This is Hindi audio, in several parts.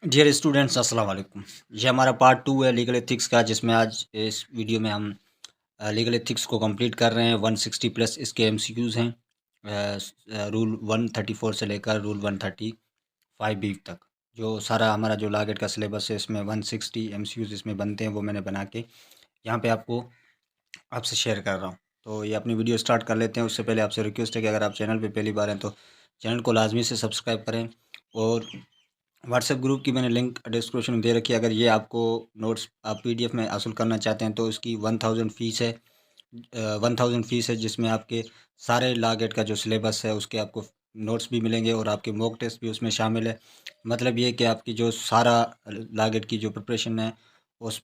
डियर स्टूडेंट्स अस्सलाम वालेकुम। ये हमारा पार्ट 2 है लीगल एथिक्स का, जिसमें आज इस वीडियो में हम लीगल एथिक्स को कंप्लीट कर रहे हैं। 160 प्लस इसके एमसीक्यूज़ हैं, रूल 134 से लेकर रूल 135 बी तक। जो सारा हमारा जो लॉ गेट का सिलेबस है, इसमें 160 एमसीक्यूज़ इसमें बनते हैं, वो मैंने बना के यहाँ पे आपसे शेयर कर रहा हूँ। तो ये अपनी वीडियो स्टार्ट कर लेते हैं। उससे पहले आपसे रिक्वेस्ट है कि अगर आप चैनल पे पहली बार हैं तो चैनल को लाजमी से सब्सक्राइब करें, और व्हाट्सएप ग्रुप की मैंने लिंक डिस्क्रिप्शन में दे रखी है। अगर ये आपको नोट्स आप पीडीएफ में हासिल करना चाहते हैं तो इसकी 1000 फ़ीस है। 1000 फ़ीस है, जिसमें आपके सारे लॉ गेट का जो सिलेबस है उसके आपको नोट्स भी मिलेंगे और आपके मॉक टेस्ट भी उसमें शामिल है। मतलब ये कि आपकी जो सारा लॉ गेट की जो प्रिपरेशन है उस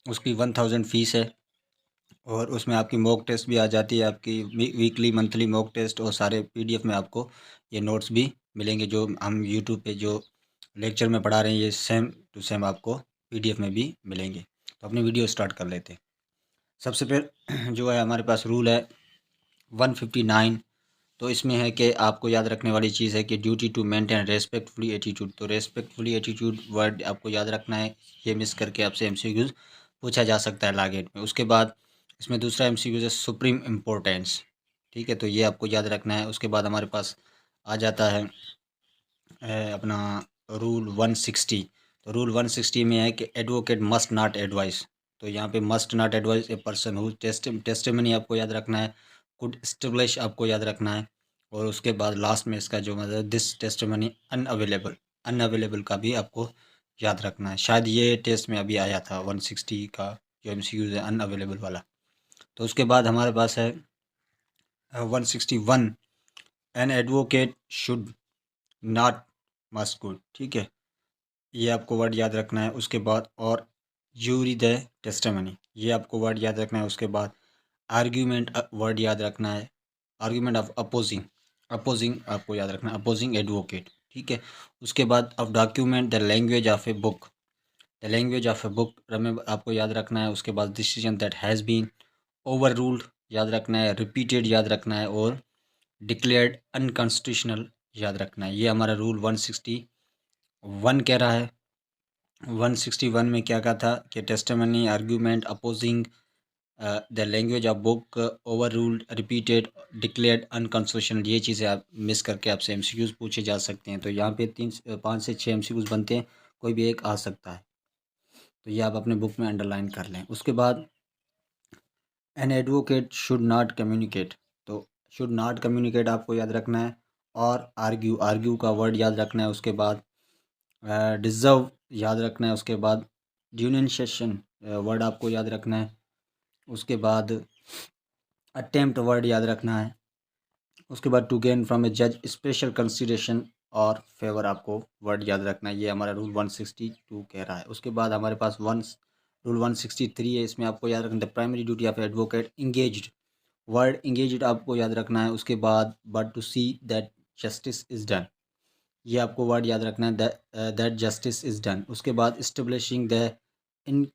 उसकी 1000 फ़ीस है, और उसमें आपकी मॉक टेस्ट भी आ जाती है, आपकी वीकली मंथली मॉक टेस्ट, और सारे पीडीएफ में आपको ये नोट्स भी मिलेंगे। जो हम यूट्यूब पे जो लेक्चर में पढ़ा रहे हैं, ये सेम टू सेम आपको पीडीएफ में भी मिलेंगे। तो अपनी वीडियो स्टार्ट कर लेते हैं। सबसे पहले जो है हमारे पास रूल है 159। तो इसमें है कि आपको याद रखने वाली चीज़ है कि duty to maintain respectfully attitude. तो रेस्पेक्टफुली एटीट्यूड वर्ड आपको याद रखना है, ये मिस करके आपसे एमसीक्यूज पूछा जा सकता है लागेट में। उसके बाद इसमें दूसरा एमसीक्यूज है सुप्रीम इम्पोर्टेंस। ठीक है, तो ये आपको याद रखना है। उसके बाद हमारे पास आ जाता है अपना रूल 160। तो रूल 160 में है कि एडवोकेट मस्ट नॉट एडवाइस। तो यहाँ पे must not advice a person who testimony आपको याद रखना है, कुड एस्टेब्लिश आपको याद रखना है, और उसके बाद लास्ट में इसका जो मतलब दिस टेस्टिमनी अनअवेलेबल, अनअवेलेबल का भी आपको याद रखना है। शायद ये टेस्ट में अभी आया था 160 का जो एमसीक्यूज है अनअवेलेबल वाला। तो उसके बाद हमारे पास है 161, an advocate should not must good. ठीक है, ये आपको वर्ड याद रखना है। उसके बाद और जूरी द टेस्टिमनी, ये आपको वर्ड याद रखना है। उसके बाद आर्ग्यूमेंट वर्ड याद रखना है। आर्ग्यूमेंट ऑफ अपोजिंग, अपोजिंग आपको याद रखना है, अपोजिंग एडवोकेट। ठीक है, उसके बाद of document the language of a book, the language of a book आपको याद रखना है। उसके बाद decision that has been overruled याद रखना है, रिपीटेड याद रखना है, और डिक्लेयर्ड अनकॉन्स्टिट्यूशनल याद रखना है। ये हमारा रूल 161 कह रहा है। 161 में क्या कहा था कि testimony, argument, opposing the language of book, over ruled, repeated, declared unconstitutional, ये चीज़ें आप मिस करके आपसे एमसीक्यूज पूछे जा सकते हैं। तो यहाँ पे 5 से 6 एमसीक्यूज बनते हैं, कोई भी एक आ सकता है। तो ये आप अपने बुक में अंडरलाइन कर लें। उसके बाद an advocate should not communicate. तो शुड नॉट कम्युनिकेट आपको याद रखना है, और आर्ग्यू, आर्ग्यू का वर्ड याद रखना है। उसके बाद डिज़र्व याद रखना है। उसके बाद ड्यूनेंसेशन वर्ड आपको याद रखना है। उसके बाद अटेम्प्ट वर्ड याद रखना है। उसके बाद टू गेन फ्रॉम ए जज स्पेशल कंसिडरेशन और फेवर आपको वर्ड याद रखना है। ये हमारा रूल 162 कह रहा है। उसके बाद हमारे पास रूल 163 है। इसमें आपको याद रखना the primary duty of advocate engaged, word engaged आपको याद रखना है। उसके बाद but to see that justice is done, ये आपको वर्ड याद रखना है, दैट जस्टिस इज़ डन। उसके बाद establishing the in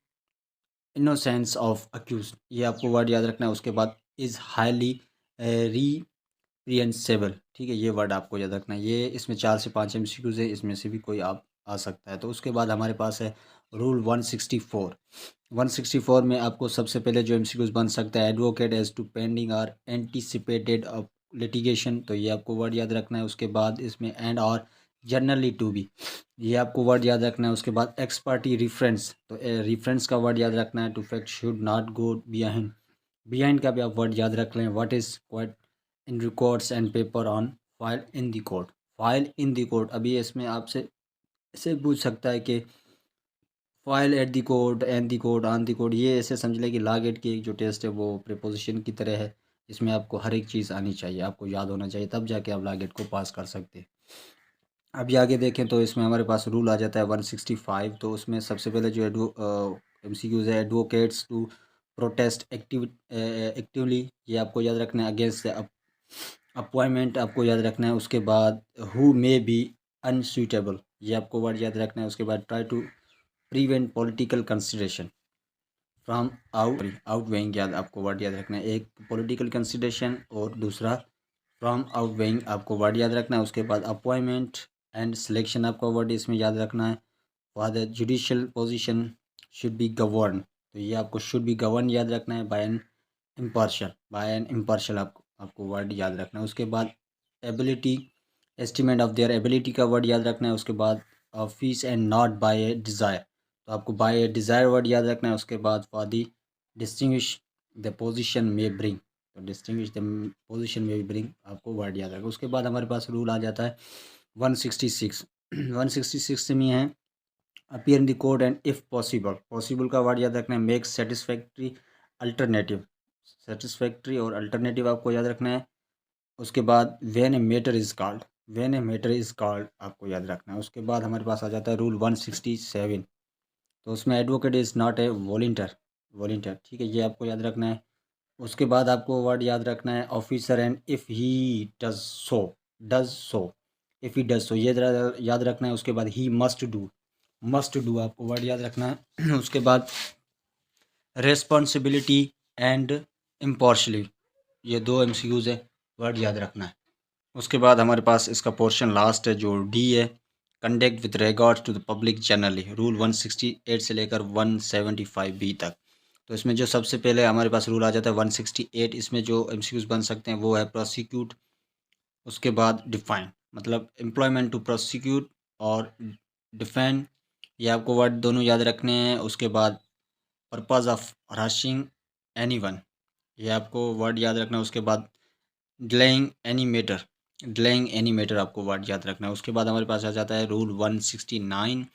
innocence of accuse, ये आपको वर्ड याद रखना है। उसके बाद इज़ हाईली रिप्रिहेंसिबल। ठीक है, ये वर्ड आपको याद रखना है। ये इसमें 4 से 5 एमसीक्यूज है, इसमें से भी कोई आप आ सकता है। तो उसके बाद हमारे पास है रूल 164। 164 में आपको सबसे पहले जो एमसीक्यूज बन सकता है, एडवोकेट एज टू पेंडिंग और एंटीसिपेटेड ऑफ लिटिगेशन, तो ये आपको वर्ड याद रखना है। उसके बाद इसमें एंड और जनरली टू बी, ये आपको वर्ड याद रखना है। उसके बाद एक्स पार्टी रिफरेंस, तो रिफरेंस का वर्ड याद रखना है। To fact should not go behind, behind का भी आप वर्ड याद रख लें। What is quite in records and paper on file in the court, file in the court. अभी इसमें आपसे ऐसे पूछ सकता है कि file at the court, in the court, on the court, ये ऐसे समझ लें कि लॉ गेट की जो टेस्ट है वो प्रीपोजिशन की तरह है। इसमें आपको हर एक चीज़ आनी चाहिए, आपको याद होना चाहिए, तब जाके आप लॉ गेट को पास कर सकते हैं। अभी आगे देखें तो इसमें हमारे पास रूल आ जाता है 165। तो उसमें सबसे पहले जो एमसीक्यूज है, एडवोकेट्स टू प्रोटेस्ट एक्टिवली, ये आपको याद रखना है। अगेंस्ट अपॉइंटमेंट आपको याद रखना है। उसके बाद हु मे बी अनसुइटेबल, ये आपको वर्ड याद रखना है। उसके बाद try to prevent political consideration from outweighing, याद आपको वर्ड याद रखना है। एक पॉलिटिकल कंसिडरेशन और दूसरा फ्रॉम आउटवेइंग आपको वर्ड याद रखना है। उसके बाद अपॉइंटमेंट एंड सिलेक्शन आपका वर्ड इसमें याद रखना है। For the judicial position should be govern, तो ये आपको शुड बी गवर्न याद रखना है बाय एन इम्पार्शियल आपको वर्ड याद रखना है। उसके बाद ability, estimate of their ability का वर्ड याद रखना है। उसके बाद office and not by a desire, तो आपको बाय ए डिज़ायर वर्ड याद रखना है। उसके बाद for the distinguish the position में ब्रिंग, तो डिस्टिंग्विश द पोजीशन में ब्रिंग आपको वर्ड याद रखना। उसके बाद हमारे पास रूल आ जाता है 166 166 में है appear in the court and if possible, possible का वर्ड याद रखना है। मेक सेटिस्फैक्ट्री अल्टरनेटिव, सेटिस्फैक्ट्री और अल्टरनेटिव आपको याद रखना है। उसके बाद when a matter is called, when a matter is called आपको याद रखना है। उसके बाद हमारे पास आ जाता है रूल 167, तो उसमें advocate is not a volunteer, volunteer, ठीक है, ये आपको याद रखना है। उसके बाद आपको वर्ड याद रखना है officer and if he does so, if he does so ये याद रखना है। उसके बाद ही मस्ट डू आपको वर्ड याद रखना है। उसके बाद रेस्पॉन्सिबिलिटी एंड इम्पार्शली, ये दो एमसीक्यूज़ है, वर्ड याद रखना है। उसके बाद हमारे पास इसका पोर्शन लास्ट है जो डी है, conduct with regards to the public generally, rule 168 से लेकर 175 बी तक। तो इसमें जो सबसे पहले हमारे पास रूल आ जाता है 168, इसमें जो एमसीक्यूज़ बन सकते हैं वो है प्रोसिक्यूट, उसके बाद डिफाइन, मतलब एम्प्लॉयमेंट टू प्रोसिक्यूट और डिफेंड, ये आपको वर्ड दोनों याद रखने हैं। उसके बाद पर्पज़ ऑफ हराशिंग एनीवन, ये आपको वर्ड याद रखना है। उसके बाद delaying any matter, delaying any matter आपको वर्ड याद रखना है। उसके बाद हमारे पास आ जाता है रूल 169,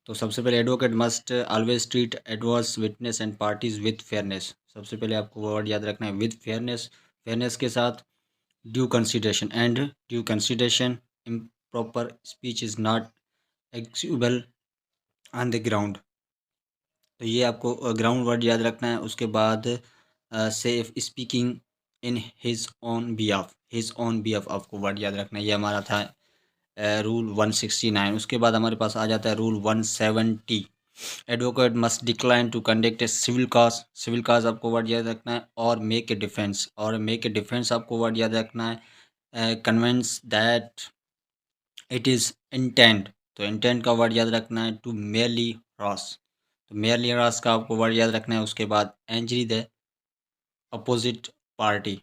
तो सबसे पहले advocate must always treat adverse witness and parties with fairness, सबसे पहले आपको वर्ड याद रखना है विद फेयरनेस, फेयरनेस के साथ due consideration and due consideration, improper speech is not acceptable on the ground, तो ये आपको ग्राउंड वर्ड याद रखना है। उसके बाद safe speaking in his own behalf आपको वर्ड याद रखना है। ये हमारा था रूल 169। उसके बाद हमारे पास आ जाता है rule 170, advocate must decline to conduct a civil cause आपको वर्ड याद रखना है। और मेक ए डिफेंस, और मेक ए डिफेंस आपको वर्ड याद रखना है। Convince that it is intent, तो इंटेंट का वर्ड याद रखना है। टू मेयरली रॉस, तो मेयरली रॉस का आपको वर्ड याद रखना है। उसके बाद injure the opposite party,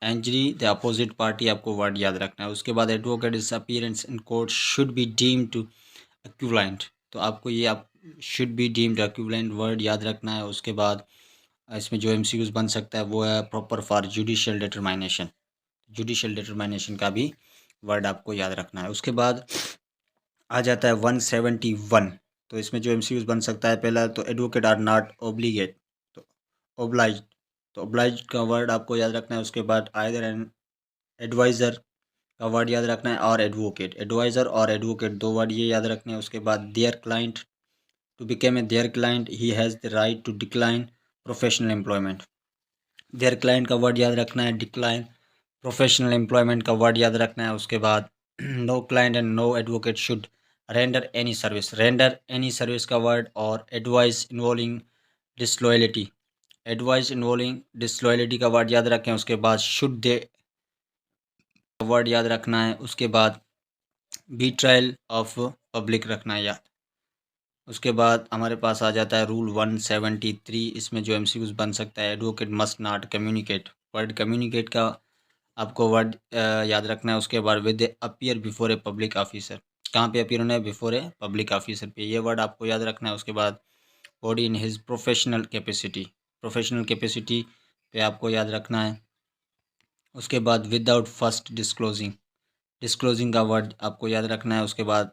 injure the opposite party आपको वर्ड याद रखना है। उसके बाद advocate is appearance in court should be deemed to equivalent, तो आपको ये आप should be deemed equivalent word याद रखना है। उसके बाद इसमें जो एमसीक्यूज बन सकता है वो है प्रॉपर फॉर जुडिशियल डिटरमाइनेशन, जुडिशियल डिटरमाइनेशन का भी वर्ड आपको याद रखना है। उसके बाद आ जाता है 171, तो इसमें जो एमसीक्यूज बन सकता है पहला तो एडवोकेट आर नॉट ओब्लिगेट, तो ओब्लाइज, तो ओब्लाइज का वर्ड आपको याद रखना है। उसके बाद आइदर एन एडवाइज़र का वर्ड याद रखना है और एडवोकेट, एडवाइज़र और एडवोकेट दो वर्ड ये याद रखने हैं। उसके बाद their client, to became a their client he has the right to decline professional employment, their client का वर्ड याद रखना है। डिक्लाइन प्रोफेशनल एम्प्लॉयमेंट का वर्ड याद रखना है। उसके बाद no client and no advocate should render any service, render any service का वर्ड, और advice involving disloyalty, advice involving disloyalty का वर्ड याद रखें। उसके बाद शुड दे वर्ड याद रखना है। उसके बाद बी ट्रायल ऑफ पब्लिक रखना है याद। उसके बाद हमारे पास आ जाता है रूल 173, इसमें जो एमसीक्यूज बन सकता है advocate must not communicate, word communicate का आपको वर्ड याद रखना है। उसके बाद with appear before a public officer, कहाँ पे अपीयर होना है, बिफोर ए पब्लिक ऑफिसर पे, ये वर्ड आपको याद रखना है। उसके बाद body in his professional capacity, professional capacity पे आपको याद रखना है। उसके बाद विदाउट फर्स्ट डिस्क्लोजिंग, डिस्क्लोजिंग का वर्ड आपको याद रखना है। उसके बाद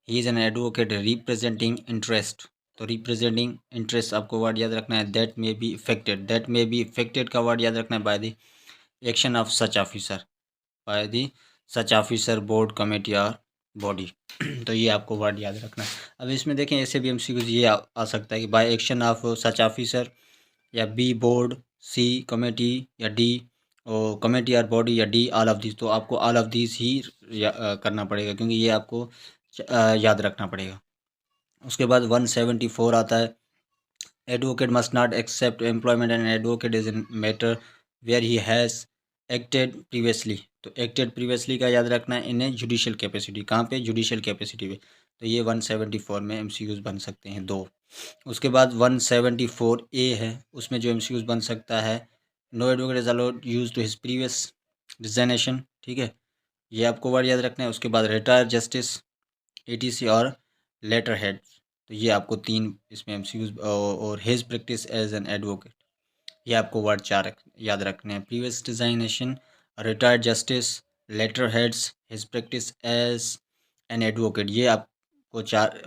he is an advocate representing interest, तो रिप्रेजेंटिंग इंटरेस्ट आपको वर्ड याद रखना है। That may be affected, that may be affected का वर्ड याद रखना है by the action of such officer, by the such officer board committee और बॉडी तो ये आपको वर्ड याद रखना है। अब इसमें देखें ऐसे भी एमसीक्यूज ये आ सकता है कि by action of such officer, या बी बोर्ड, सी कमेटी, या डी और कमेटी और बॉडी, या डी ऑल ऑफ दिस, तो आपको ऑल ऑफ दिस ही करना पड़ेगा क्योंकि ये आपको याद रखना पड़ेगा। उसके बाद 174 आता है advocate must not accept employment and advocate is in matter where he has acted previously, तो एक्टेड प्रीवियसली का याद रखना है इन जुडिशियल कैपेसिटी, कहाँ पे, जुडिशियल कैपेसिटी पे, तो ये 174 में MCQs बन सकते हैं 2। उसके बाद 174A है, उसमें जो MCQs बन सकता है, no advocate is allowed use to his previous designation, ठीक है, ये आपको वर्ड याद रखना है। उसके बाद रिटायर जस्टिस, ATC और लेटर हेड, तो ये आपको 3 इसमें MCQs और his practice as an advocate, ये आपको वर्ड 4 याद रखने हैं। Previous designation, retired justice, letter heads, his practice as an advocate, ये आपको 4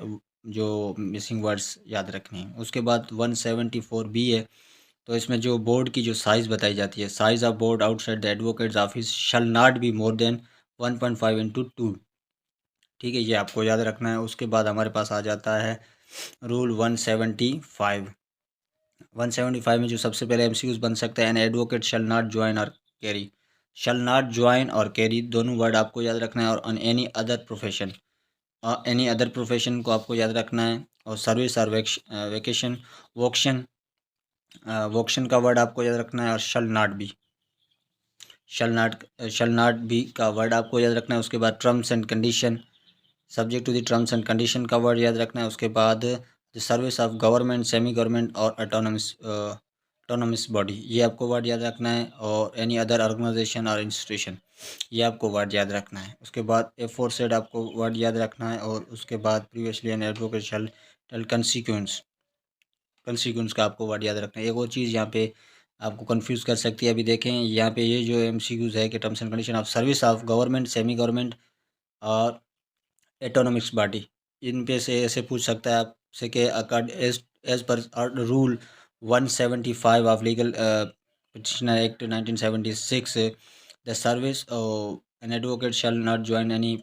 जो मिसिंग वर्ड्स याद रखने हैं। उसके बाद 174B है, तो इसमें जो बोर्ड की जो साइज़ बताई जाती है, size of board outside the advocates office shall not be more than 1.5 × 2, ठीक है, ये आपको याद रखना है। उसके बाद हमारे पास आ जाता है रूल 175। 175 में जो सबसे पहले MCQs बन सकता है, an advocate shall not join और कैरी, शल नॉट ज्वाइन और कैरी दोनों वर्ड आपको याद रखना है। और on any other profession, any other profession को आपको याद रखना है। और सर्विस और वेकेशन, वोक्शन, वोक्शन का वर्ड आपको याद रखना है। और शल नॉट बी का वर्ड आपको याद रखना है। उसके बाद terms and condition, subject to the terms and condition का वर्ड याद रखना है। उसके बाद the service of government, semi government और ऑटोनमस बॉडी, ये आपको वर्ड याद रखना है। और एनी अदर ऑर्गेनाइजेशन और इंस्टीट्यूशन, ये आपको वर्ड याद रखना है। उसके बाद एफोरसेड आपको वर्ड याद रखना है। और उसके बाद previously an advocate shall tell consequence का आपको वर्ड याद रखना है। एक और चीज़ यहाँ पे आपको कंफ्यूज कर सकती है, अभी देखें यहाँ पे ये जो MCQs है कि terms and condition of service of government, semi government और एटोनॉमिक्स बॉडी, इन पे से ऐसे पूछ सकता है आपसे कि अकॉर्ड एज पर rule 175 of legal petitioner act 1976, the service an advocate shall not join any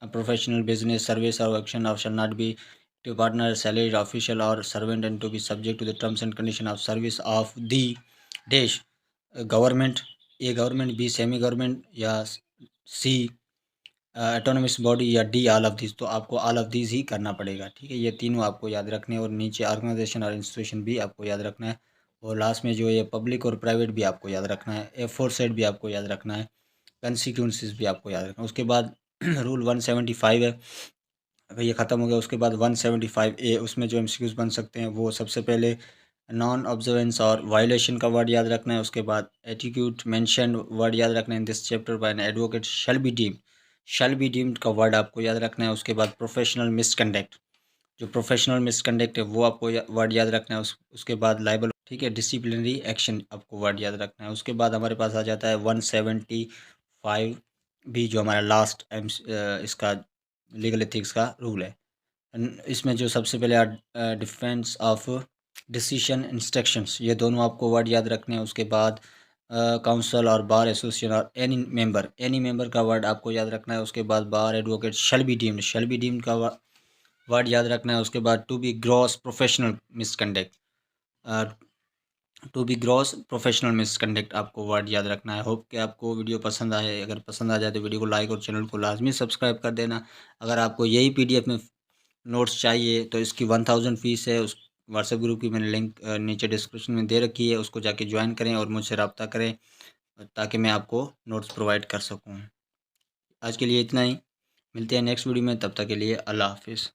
professional business, service और action of shall not be to partner, salaried official or servant, and to be subject to the terms and condition of service of the dash government, A government, B semi government, या सी ऑटोनमस बॉडी, या डी ऑल ऑफ दिस। तो आपको ऑल ऑफ दिस ही करना पड़ेगा, ठीक है, ये तीनों आपको याद रखने हैं। और नीचे ऑर्गेनाइजेशन और इंस्टीट्यूशन भी आपको याद रखना है। और लास्ट में जो ये पब्लिक और प्राइवेट भी आपको याद रखना है। एफोरसेड भी आपको याद रखना है, कंसिक्वेंसेस भी आपको याद रखना है। उसके बाद रूल 175 है, अगर ये ख़त्म हो गया। उसके बाद 175A, उसमें जो MCQs बन सकते हैं वो सबसे पहले नॉन ऑब्जर्वेंस और वायलेशन का वर्ड याद रखना है। उसके बाद एटीट्यूड मेंशन वर्ड याद रखना है in this chapter by N advocate shall be deemed का वर्ड आपको याद रखना है। उसके बाद प्रोफेशनल मिसकंडक्ट, जो प्रोफेशनल मिसकंडक्ट है वो आपको वर्ड याद रखना है। उसके बाद लाइबल, ठीक है, डिसिप्लिनरी एक्शन आपको वर्ड याद रखना है। उसके बाद हमारे पास आ जाता है 175 भी, जो हमारा लास्ट इसका लीगल एथिक्स का रूल है। इसमें जो सबसे पहले डिफेंस ऑफ डिसीशन इंस्ट्रक्शंस, ये दोनों आपको वर्ड याद रखने हैं। उसके बाद काउंसिल और बार एसोसिएशन और एनी मेंबर का वर्ड आपको याद रखना है। उसके बाद bar advocate shall be deemed का वर्ड याद रखना है। उसके बाद to be gross professional misconduct, आपको वर्ड याद रखना है। होप कि आपको वीडियो पसंद आए, अगर पसंद आ जाए तो वीडियो को लाइक और चैनल को लाजमी सब्सक्राइब कर देना। अगर आपको यही PDF में नोट्स चाहिए तो इसकी 1000 फ़ीस है। उस व्हाट्सएप ग्रुप की मैंने लिंक नीचे डिस्क्रिप्शन में दे रखी है, उसको जाके ज्वाइन करें और मुझसे रब्ता करें ताकि मैं आपको नोट्स प्रोवाइड कर सकूँ। आज के लिए इतना ही, मिलते हैं नेक्स्ट वीडियो में, तब तक के लिए अल्लाह हाफिज़।